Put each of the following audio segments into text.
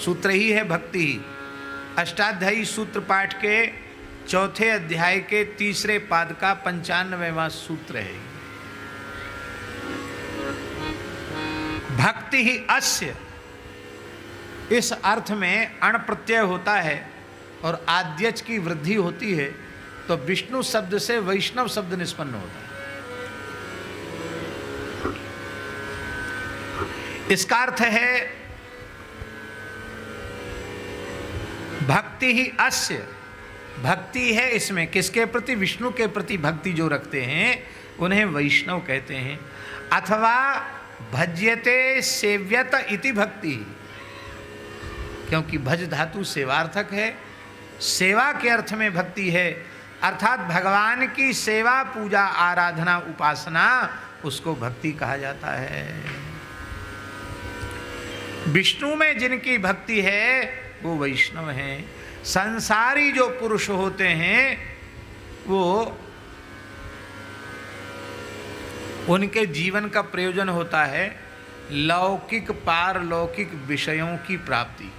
सूत्र ही है भक्ति। अष्टाध्यायी सूत्र पाठ के चौथे अध्याय के तीसरे पाद का 95वां सूत्र है। भक्ति ही अस्य, इस अर्थ में अण प्रत्यय होता है और आद्यच की वृद्धि होती है, तो विष्णु शब्द से वैष्णव शब्द निष्पन्न होता है। इसका अर्थ है भक्ति ही अस्य, भक्ति है इसमें किसके प्रति? विष्णु के प्रति भक्ति जो रखते हैं उन्हें वैष्णव कहते हैं। अथवा भज्यते सेव्यत इति भक्ति, क्योंकि भज धातु सेवार्थक है, सेवा के अर्थ में भक्ति है, अर्थात भगवान की सेवा पूजा आराधना उपासना, उसको भक्ति कहा जाता है। विष्णु में जिनकी भक्ति है वो वैष्णव हैं। संसारी जो पुरुष होते हैं वो उनके जीवन का प्रयोजन होता है लौकिक पारलौकिक विषयों की प्राप्ति।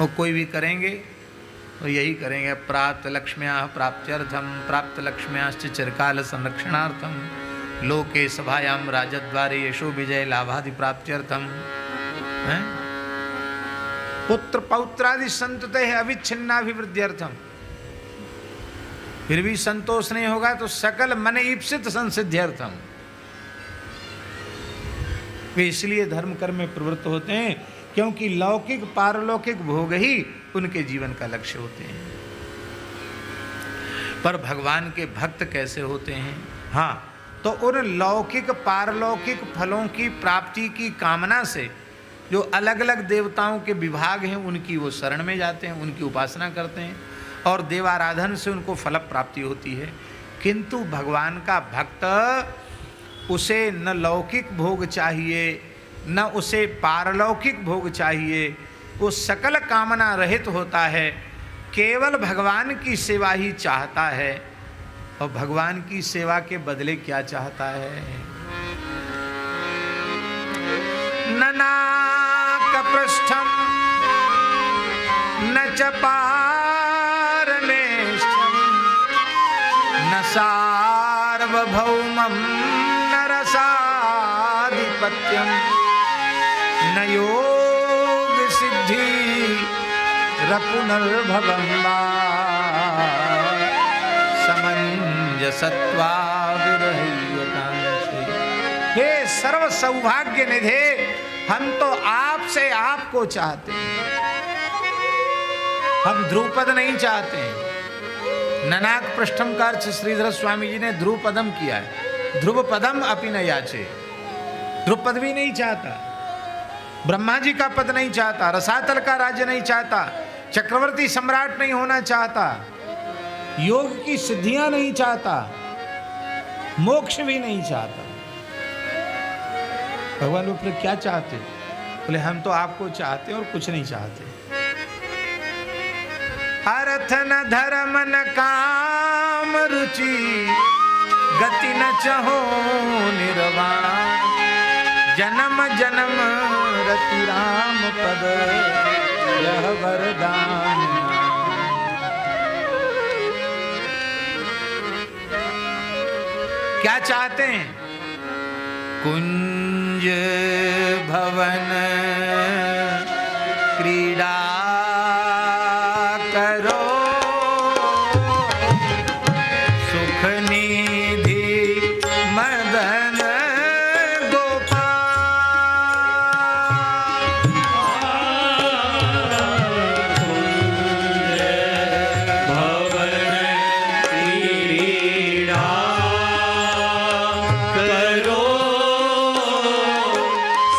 वो कोई भी करेंगे तो यही करेंगे, प्राप्त लक्ष्म्या प्राप्त्यर्थम प्राप्त लक्ष्म्याश्च चिरकाल संरक्षणार्थम लोके सभायाम राजद्वारे यशो विजय लाभादि प्राप्त्यर्थम। पुत्र पौत्रादि संतते है अविच्छिन्नाभिवृद्ध्यर्थम। फिर भी संतोष नहीं होगा तो सकल मन ईप्सित संसिद्ध्यर्थम। वे इसलिए धर्म कर्म में प्रवृत्त होते हैं क्योंकि लौकिक पारलौकिक भोग ही उनके जीवन का लक्ष्य होते हैं। पर भगवान के भक्त कैसे होते हैं? हाँ, तो उन लौकिक पारलौकिक फलों की प्राप्ति की कामना से जो अलग अलग देवताओं के विभाग हैं उनकी वो शरण में जाते हैं, उनकी उपासना करते हैं और देवाराधन से उनको फल प्राप्ति होती है। किंतु भगवान का भक्त, उसे न लौकिक भोग चाहिए न उसे पारलौकिक भोग चाहिए, वो सकल कामना रहित होता है, केवल भगवान की सेवा ही चाहता है। और भगवान की सेवा के बदले क्या चाहता है? ननाकपृष्ठम न च पारमेष्ठम न सार्वभौमं न रसाधिपत्यम न योग सिद्धि रपुनर्भवं वा समंजसत्वा विरह्यकांक्षी। हे सर्व सौभाग्य निधे, हम तो आपसे आपको चाहते हैं, हम ध्रुवपद नहीं चाहते हैं। ननाक पृष्ठम का अर्थ श्रीधर स्वामी जी ने ध्रुवपदम किया है। ध्रुवपदम अपि न याचे, ध्रुवपद भी नहीं चाहता, ब्रह्मा जी का पद नहीं चाहता, रसातल का राज्य नहीं चाहता, चक्रवर्ती सम्राट नहीं होना चाहता, योग की सिद्धियां नहीं चाहता, मोक्ष भी नहीं चाहता। भगवान वो फिर क्या चाहते? बोले हम तो आपको चाहते और कुछ नहीं चाहते। अर्थ न धर्म न काम रुचि गति न चहो निर्वाण जन्म जन्म रति राम पद यह वरदान। क्या चाहते हैं? कुंज भवन क्रीड़ा करो सुख निधि मदन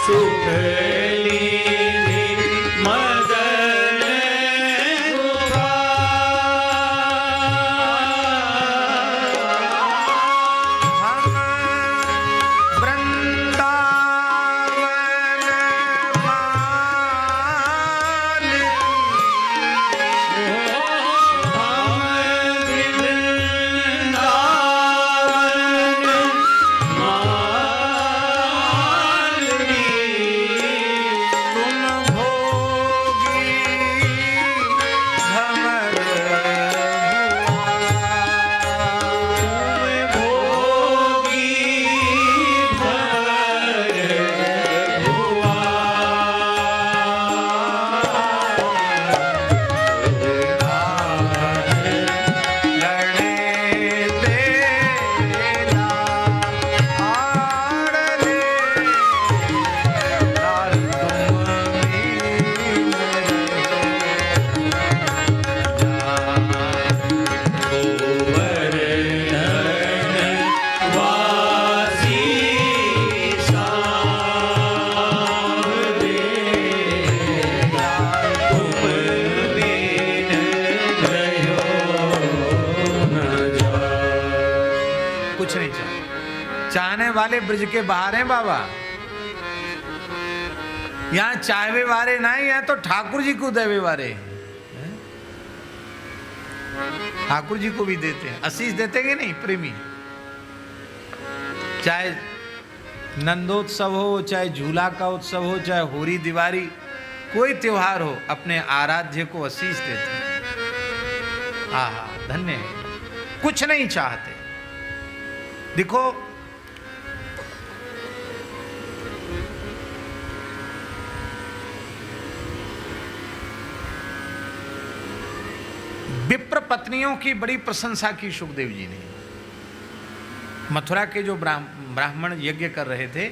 सुख कुछ नहीं चाहते। चाहने वाले ब्रज के बाहर हैं बाबा, यहाँ चाहवे वाले नहीं, यहाँ तो ठाकुर जी को देवे वाले हैं। ठाकुर जी को भी देते हैं, आशीष देते कि नहीं प्रेमी। चाहे नंदोत्सव हो, चाहे झूला का उत्सव हो, चाहे होरी दिवाली, कोई त्योहार हो, अपने आराध्य को आशीष देते हैं। आहा धन्य है, कुछ नहीं चाहते। देखो विप्र पत्नियों की बड़ी प्रशंसा की सुखदेव जी ने। मथुरा के जो ब्राह्मण यज्ञ कर रहे थे,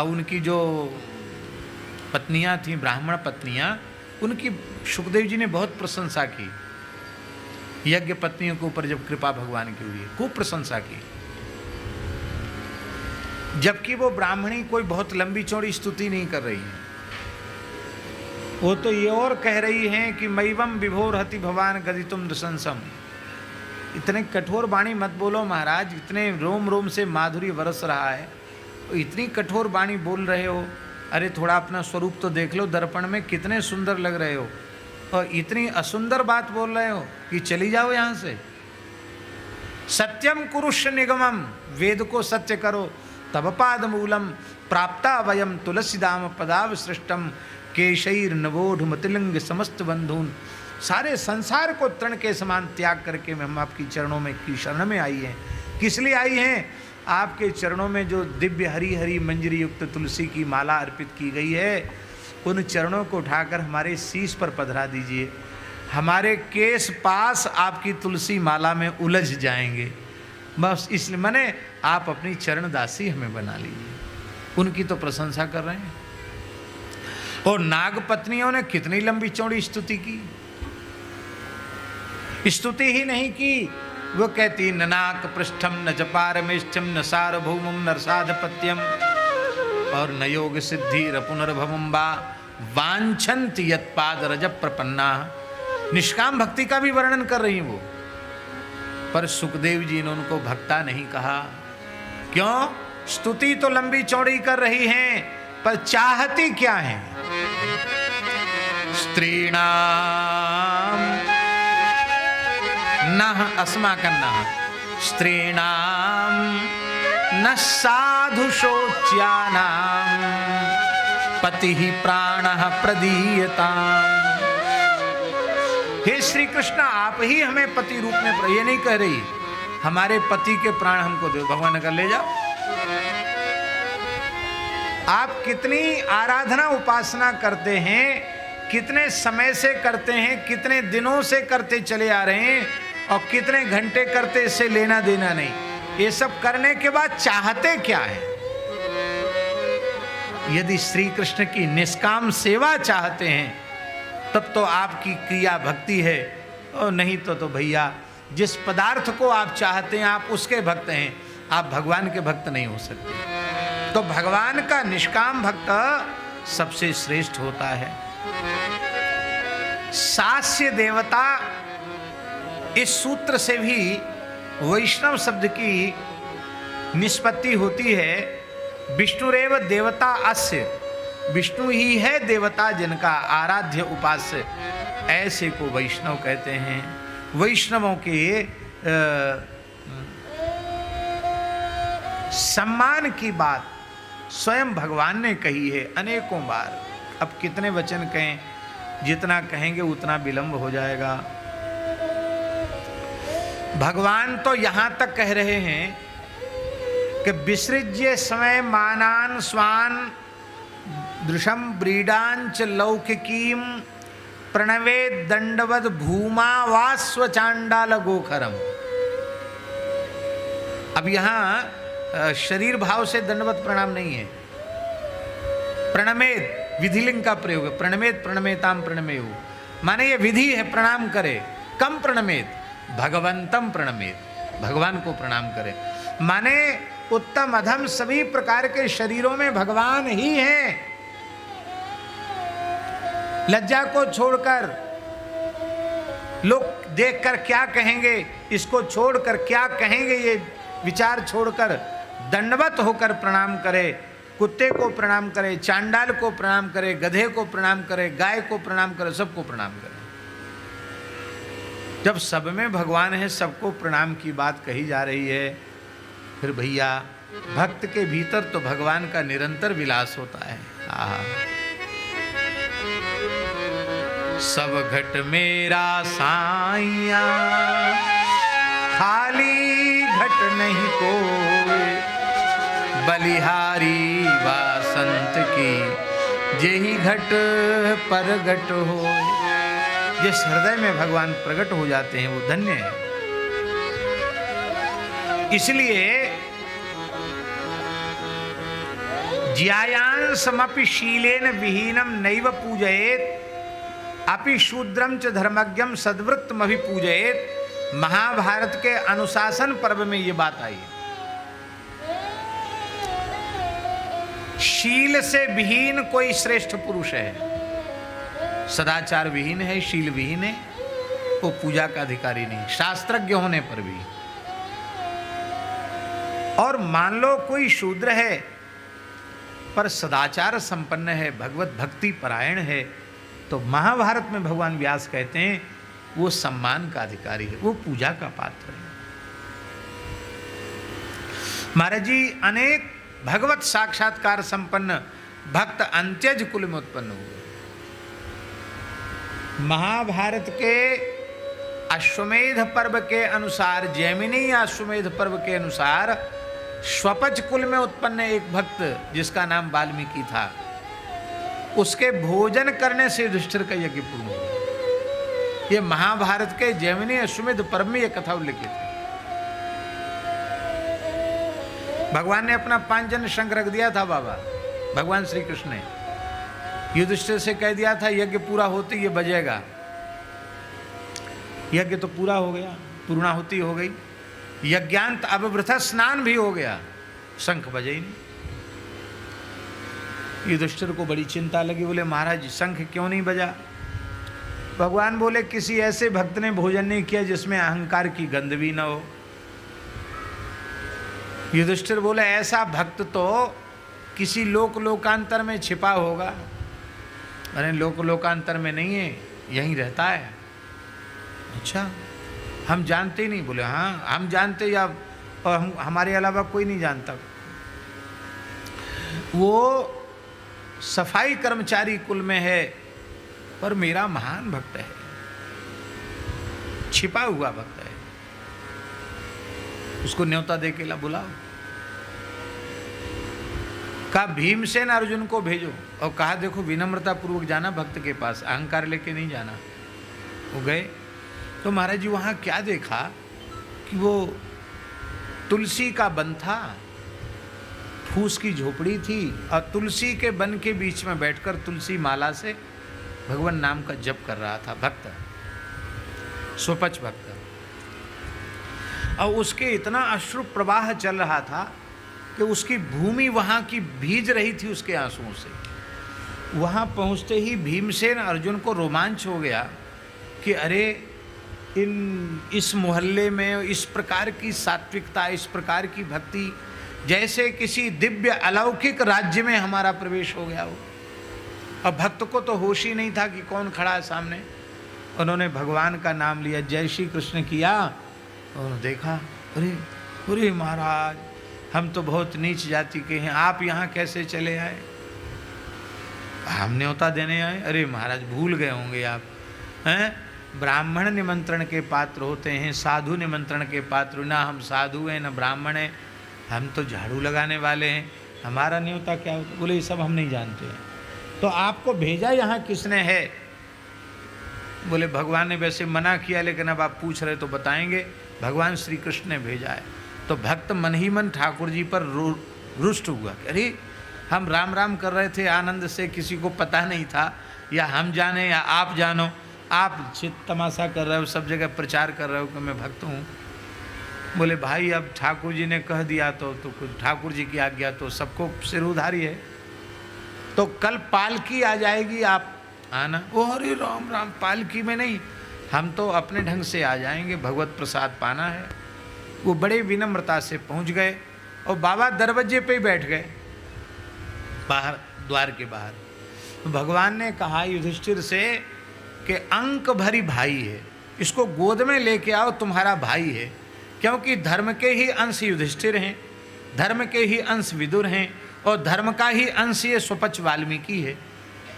उनकी जो पत्नियां थीं, ब्राह्मण पत्नियां, उनकी सुखदेव जी ने बहुत प्रशंसा की। यज्ञ पत्नियों के ऊपर जब कृपा भगवान की हुई, खूब प्रशंसा की। जबकि वो ब्राह्मणी कोई बहुत लंबी चौड़ी स्तुति नहीं कर रही है, वो तो ये और कह रही हैं कि मैवम विभोर हति भवान गदितुम दृशंसम। इतने कठोर वाणी मत बोलो महाराज, इतने रोम रोम से माधुर्य बरस रहा है, इतनी कठोर वाणी बोल रहे हो। अरे थोड़ा अपना स्वरूप तो देख लो दर्पण में, कितने सुंदर लग रहे हो, और इतनी असुंदर बात बोल रहे हो कि चली जाओ यहाँ से। सत्यम कुरुष्य निगमम, वेद को सत्य करो, तब पाद मूलम प्राप्ता वयम तुलसीदाम पदावसृष्टम केशैर नवोढ़ मतिलिंग समस्त बंधुन। सारे संसार को तृण के समान त्याग करके हम आपकी चरणों में की शरण में आई हैं। किस लिए आई हैं? आपके चरणों में जो दिव्य हरी हरी मंजरी युक्त तुलसी की माला अर्पित की गई है, उन चरणों को उठाकर हमारे शीश पर पधरा दीजिए। हमारे केस पास आपकी तुलसी माला में उलझ जाएंगे, बस इसलिए मैंने आप अपनी चरण दासी हमें बना लीजिए। उनकी तो प्रशंसा कर रहे हैं। और नाग पत्नियों ने कितनी लंबी चौड़ी स्तुति की। स्तुति ही नहीं की, वो कहती न नाक पृष्ठम न जपारमेष्ठम न सार्वभौमम नरसाधपत्यम और न योग सिद्धि रपुनर्भवम वा वांछन्ति यत्पाद रज प्रपन्ना। निष्काम भक्ति का भी वर्णन कर रही वो, पर सुखदेव जी ने उनको भक्ता नहीं कहा। क्यों? स्तुति तो लंबी चौड़ी कर रही हैं, पर चाहती क्या है? स्त्रीणाम न अस्माकन्नः स्त्रीणाम न साधु शोच्यानाम पति ही प्राणः प्रदीयताम। हे श्री कृष्ण, आप ही हमें पति रूप में, ये नहीं कह रही हमारे पति के प्राण हमको दो, भगवान कर ले जाओ। आप कितनी आराधना उपासना करते हैं, कितने समय से करते हैं, कितने दिनों से करते चले आ रहे हैं, और कितने घंटे करते, इससे लेना देना नहीं। ये सब करने के बाद चाहते क्या है? यदि श्री कृष्ण की निष्काम सेवा चाहते हैं तब तो आपकी क्रिया भक्ति है, और नहीं तो भैया जिस पदार्थ को आप चाहते हैं आप उसके भक्त हैं, आप भगवान के भक्त नहीं हो सकते। तो भगवान का निष्काम भक्त सबसे श्रेष्ठ होता है। सास्य देवता, इस सूत्र से भी वैष्णव शब्द की निष्पत्ति होती है। विष्णुरेव देवता अस्य, विष्णु ही है देवता जिनका आराध्य उपास्य, ऐसे को वैष्णव कहते हैं। वैष्णवों के सम्मान की बात स्वयं भगवान ने कही है अनेकों बार। अब कितने वचन कहें, जितना कहेंगे उतना विलंब हो जाएगा। भगवान तो यहां तक कह रहे हैं कि विसृज्य समय मानान स्वान दृशम ब्रीडांच लौकिकीम प्रणवे दंडवद भूमा वा स्वचांडाल गोखरम। अब यहां शरीर भाव से दंडवत प्रणाम नहीं है, प्रणमेद विधिलिंग का प्रयोग है। प्रणमेद प्रणमेताम प्रणमेयु, माने ये विधि है, प्रणाम करे। कम प्रणमेद भगवंतम प्रणमेद, भगवान को प्रणाम करे। माने उत्तम अधम सभी प्रकार के शरीरों में भगवान ही हैं। लज्जा को छोड़कर लोग देखकर क्या कहेंगे, इसको छोड़कर क्या कहेंगे, ये विचार छोड़कर दंडवत होकर प्रणाम करे, कुत्ते को प्रणाम करे, चांडाल को प्रणाम करे, गधे को प्रणाम करे, गाय को प्रणाम करे, सबको प्रणाम करे। जब सब में भगवान है, सबको प्रणाम की बात कही जा रही है, फिर भैया भक्त के भीतर तो भगवान का निरंतर विलास होता है। सब घट मेरा साइया, खाली घट नहीं कोई, बलिहारी वासंत की, जेहि घट प्रगट हो। जिस हृदय में भगवान प्रकट हो जाते हैं वो धन्य है। इसलिए ज्यायान समपि शीलेन विहीनम नैव पूजयेत, अपि शूद्रम च धर्मज्ञम सद्वृत्तम अभि पूजयेत। महाभारत के अनुशासन पर्व में ये बात आई। शील से विहीन कोई श्रेष्ठ पुरुष है, सदाचार विहीन है, शील विहीन है, वो पूजा का अधिकारी नहीं, शास्त्रज्ञ होने पर भी। और मान लो कोई शूद्र है पर सदाचार संपन्न है, भगवत भक्ति परायण है, तो महाभारत में भगवान व्यास कहते हैं वो सम्मान का अधिकारी है, वो पूजा का पात्र है। महाराज जी अनेक भगवत साक्षात्कार संपन्न भक्त अंत्यज कुल में उत्पन्न हुए। महाभारत के अश्वमेध पर्व के अनुसार, जैमिनी अश्वमेध पर्व के अनुसार स्वपच कुल में उत्पन्न एक भक्त जिसका नाम वाल्मीकि था, उसके भोजन करने से युधिष्ठिर का यज्ञ पूर्ण हुआ। ये महाभारत के जैमिनी अश्वमेध पर्व में यह कथा उल्लिखित है। भगवान ने अपना 5 जन शंख रख दिया था बाबा, भगवान श्री कृष्ण ने युधिष्ठिर से कह दिया था यज्ञ पूरा होते ये बजेगा। यज्ञ तो पूरा हो गया, पूर्णाहुति हो गई, यज्ञांत अववृथा स्नान भी हो गया, शंख बजे ही नहीं। युधिष्ठिर को बड़ी चिंता लगी, बोले महाराज शंख क्यों नहीं बजा? भगवान बोले किसी ऐसे भक्त ने भोजन नहीं किया जिसमें अहंकार की गंध भी न हो। युधिष्ठिर बोले ऐसा भक्त तो किसी लोकांतर में छिपा होगा। अरे लोकांतर में नहीं है, यहीं रहता है। अच्छा हम जानते ही नहीं? बोले हाँ हम जानते, या और हमारे अलावा कोई नहीं जानता। वो सफाई कर्मचारी कुल में है पर मेरा महान भक्त है, छिपा हुआ भक्त है, उसको न्योता दे के ला बुलाओ। कहा भीमसेन अर्जुन को भेजो और कहा देखो विनम्रता पूर्वक जाना भक्त के पास, अहंकार लेके नहीं जाना। वो गए तो महाराज जी वहाँ क्या देखा कि वो तुलसी का वन था, फूस की झोपड़ी थी और तुलसी के वन के बीच में बैठकर तुलसी माला से भगवान नाम का जप कर रहा था भक्त, स्वपच भक्त। और उसके इतना अश्रु प्रवाह चल रहा था कि उसकी भूमि वहाँ की भीज रही थी उसके आंसुओं से। वहाँ पहुँचते ही भीमसेन अर्जुन को रोमांच हो गया कि अरे इस मोहल्ले में इस प्रकार की सात्विकता, इस प्रकार की भक्ति, जैसे किसी दिव्य अलौकिक राज्य में हमारा प्रवेश हो गया हो। अब भक्त को तो होश ही नहीं था कि कौन खड़ा है सामने। उन्होंने भगवान का नाम लिया, जय श्री कृष्ण किया और देखा अरे अरे महाराज हम तो बहुत नीच जाति के हैं, आप यहाँ कैसे चले आए? हम न्योता देने आए। अरे महाराज भूल गए होंगे आप, हैं? ब्राह्मण निमंत्रण के पात्र होते हैं, साधु निमंत्रण के पात्र ना। हम साधु हैं ना ब्राह्मण हैं, हम तो झाड़ू लगाने वाले हैं, हमारा न्योता क्या होता? बोले ये सब हम नहीं जानते हैं। तो आपको भेजा यहाँ किसने है? बोले भगवान ने वैसे मना किया, लेकिन अब आप पूछ रहे तो बताएंगे, भगवान श्री कृष्ण ने भेजा है। तो भक्त मन ही मन ठाकुर जी पर रुष्ट हुआ। अरे हम राम राम कर रहे थे आनंद से, किसी को पता नहीं था, या हम जाने या आप जानो, आप चित तमाशा कर रहे हो, सब जगह प्रचार कर रहे हो कि मैं भक्त हूँ। बोले भाई अब ठाकुर जी ने कह दिया तो कुछ ठाकुर जी की आज्ञा तो सबको सिर उधारी है। तो कल पालकी आ जाएगी, आप आना। ओ अरे राम राम, पालकी में नहीं, हम तो अपने ढंग से आ जाएंगे, भगवत प्रसाद पाना है। वो बड़े विनम्रता से पहुंच गए और बाबा दरवाजे पे ही बैठ गए, बाहर, द्वार के बाहर। तो भगवान ने कहा युधिष्ठिर से कि अंक भरी भाई है, इसको गोद में लेके आओ, तुम्हारा भाई है। क्योंकि धर्म के ही अंश युधिष्ठिर हैं, धर्म के ही अंश विदुर हैं, और धर्म का ही अंश ये स्वपच वाल्मीकि है।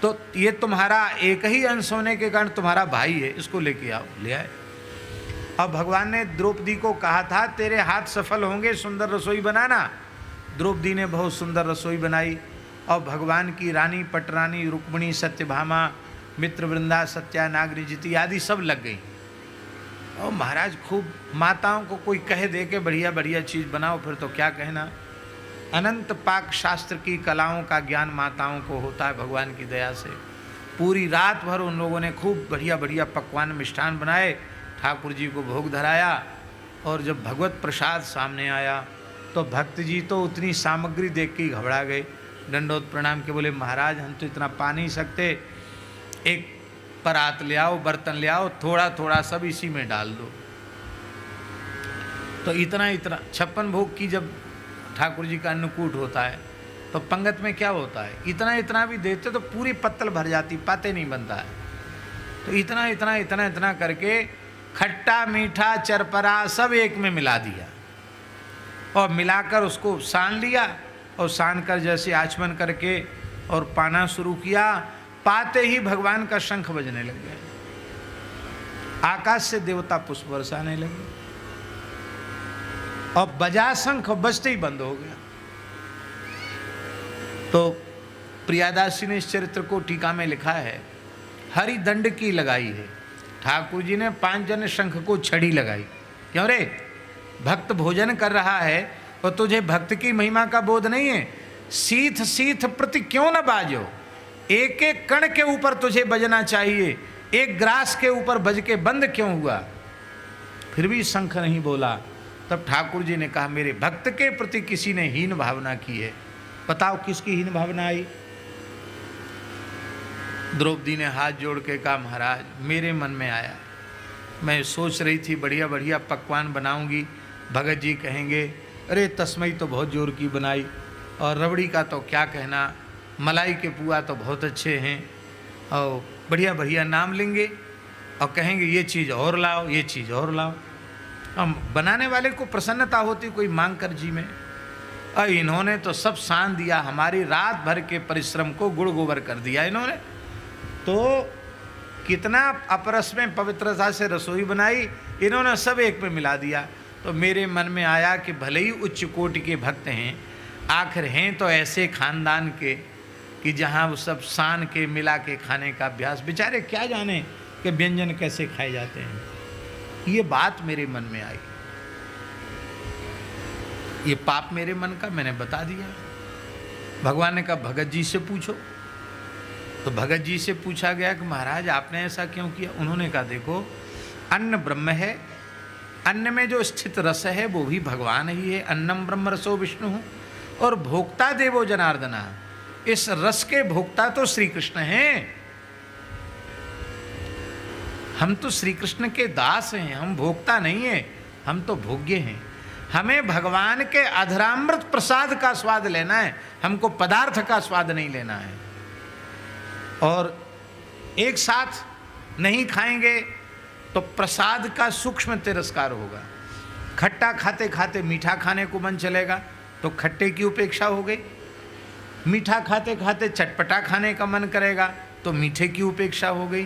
तो ये तुम्हारा एक ही अंश होने के कारण तुम्हारा भाई है, इसको लेके आओ। ले आए। अब भगवान ने द्रौपदी को कहा था तेरे हाथ सफल होंगे, सुंदर रसोई बनाना। द्रौपदी ने बहुत सुंदर रसोई बनाई और भगवान की रानी पटरानी रुक्मिणी, सत्यभामा, मित्रवृंदा, सत्या, नागरिजिति आदि सब लग गई। और महाराज खूब, माताओं को कोई कह दे के बढ़िया बढ़िया चीज़ बनाओ, फिर तो क्या कहना। अनंत पाक शास्त्र की कलाओं का ज्ञान माताओं को होता है भगवान की दया से। पूरी रात भर उन लोगों ने खूब बढ़िया बढ़िया पकवान मिष्ठान बनाए, ठाकुर जी को भोग धराया। और जब भगवत प्रसाद सामने आया तो भक्त जी तो उतनी सामग्री देख के घबरा गए, दंडोत प्रणाम के बोले महाराज हम तो इतना पा नहीं सकते, एक परात ले आओ, बर्तन ले आओ, थोड़ा थोड़ा सब इसी में डाल दो। तो इतना इतना 56 भोग की जब ठाकुर जी का अन्नकूट होता है तो पंगत में क्या होता है, इतना इतना भी देते तो पूरी पत्तल भर जाती, पाते नहीं बनता है। तो इतना इतना इतना इतना करके खट्टा मीठा चरपरा सब एक में मिला दिया और मिलाकर उसको सान लिया। और सान कर जैसे आचमन करके और पाना शुरू किया, पाते ही भगवान का शंख बजने लग गया, आकाश से देवता पुष्प बरसाने लगे और बजा शंख बजते ही बंद हो गया। तो प्रियादासी ने इस चरित्र को टीका में लिखा है, हरि दंड की लगाई है, ठाकुर जी ने 5 जन शंख को छड़ी लगाई। क्यों रे, भक्त भोजन कर रहा है और तुझे भक्त की महिमा का बोध नहीं है, सीथ सीथ प्रति क्यों न बाजो, एक एक कण के ऊपर तुझे बजना चाहिए, एक ग्रास के ऊपर बज के बंद क्यों हुआ। फिर भी शंख नहीं बोला। तब ठाकुर जी ने कहा मेरे भक्त के प्रति किसी ने हीन भावना की है, बताओ किसकी हीन भावना आई। द्रौपदी ने हाथ जोड़ के कहा महाराज मेरे मन में आया, मैं सोच रही थी बढ़िया बढ़िया पकवान बनाऊंगी, भगत जी कहेंगे अरे तस्मई तो बहुत जोर की बनाई, और रबड़ी का तो क्या कहना, मलाई के पुआ तो बहुत अच्छे हैं, और बढ़िया बढ़िया नाम लेंगे और कहेंगे ये चीज़ और लाओ, ये चीज़ और लाओ। हम बनाने वाले को प्रसन्नता होती कोई मांग कर जी में, और इन्होंने तो सब सान दिया, हमारी रात भर के परिश्रम को गुड़ गोबर कर दिया इन्होंने। तो कितना अपरस में पवित्रता से रसोई बनाई, इन्होंने सब एक में मिला दिया। तो मेरे मन में आया कि भले ही उच्च कोटि के भक्त हैं, आखिर हैं तो ऐसे खानदान के कि जहाँ वो सब सान के मिला के खाने का अभ्यास, बेचारे क्या जाने कि व्यंजन कैसे खाए जाते हैं। ये बात मेरे मन में आई, ये पाप मेरे मन का मैंने बता दिया। भगवान ने कहा भगत जी से पूछो। तो भगत जी से पूछा गया कि महाराज आपने ऐसा क्यों किया। उन्होंने कहा देखो अन्न ब्रह्म है, अन्न में जो स्थित रस है वो भी भगवान ही है, अन्नम ब्रह्म रसो विष्णु, और भोक्ता देवो जनार्दना, इस रस के भोक्ता तो श्री कृष्ण हैं। हम तो श्री कृष्ण के दास हैं, हम भोक्ता नहीं हैं, हम तो भोग्य हैं। हमें भगवान के अधरामृत प्रसाद का स्वाद लेना है, हमको पदार्थ का स्वाद नहीं लेना है। और एक साथ नहीं खाएंगे तो प्रसाद का सूक्ष्म तिरस्कार होगा। खट्टा खाते खाते मीठा खाने को मन चलेगा तो खट्टे की उपेक्षा हो गई, मीठा खाते खाते चटपटा खाने का मन करेगा तो मीठे की उपेक्षा हो गई।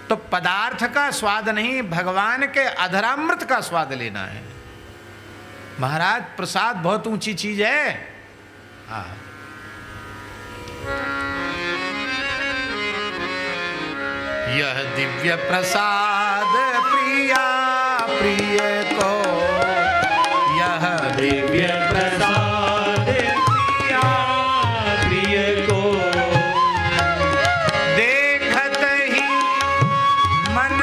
तो पदार्थ का स्वाद नहीं, भगवान के अधरामृत का स्वाद लेना है। महाराज प्रसाद बहुत ऊंची चीज है। हाँ, यह दिव्य प्रसाद प्रिया प्रिय को, यह दिव्य प्रसाद प्रिया प्रिय को, देखत ही मन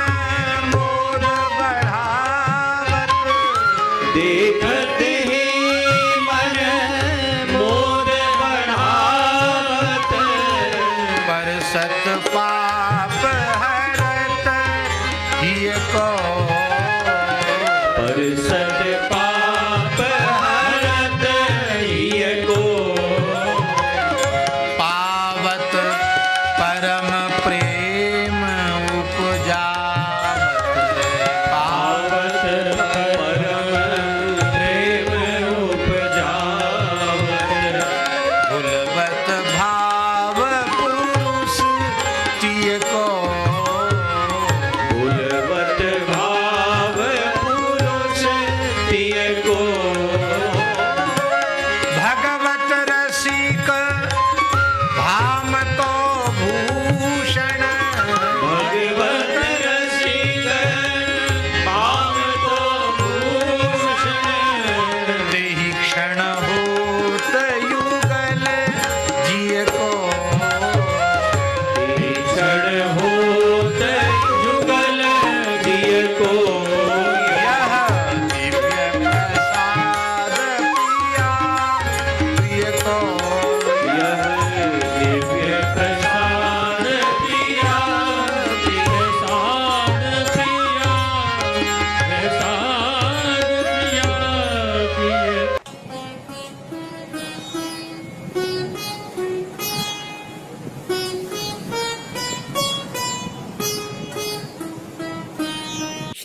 मोर बढ़ावत, देखत ही मन मोर बढ़ावत, पर सत पाप हरत ये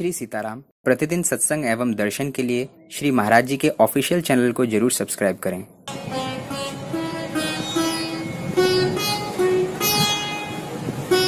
श्री सीताराम। प्रतिदिन सत्संग एवं दर्शन के लिए श्री महाराज जी के ऑफिशियल चैनल को जरूर सब्सक्राइब करें।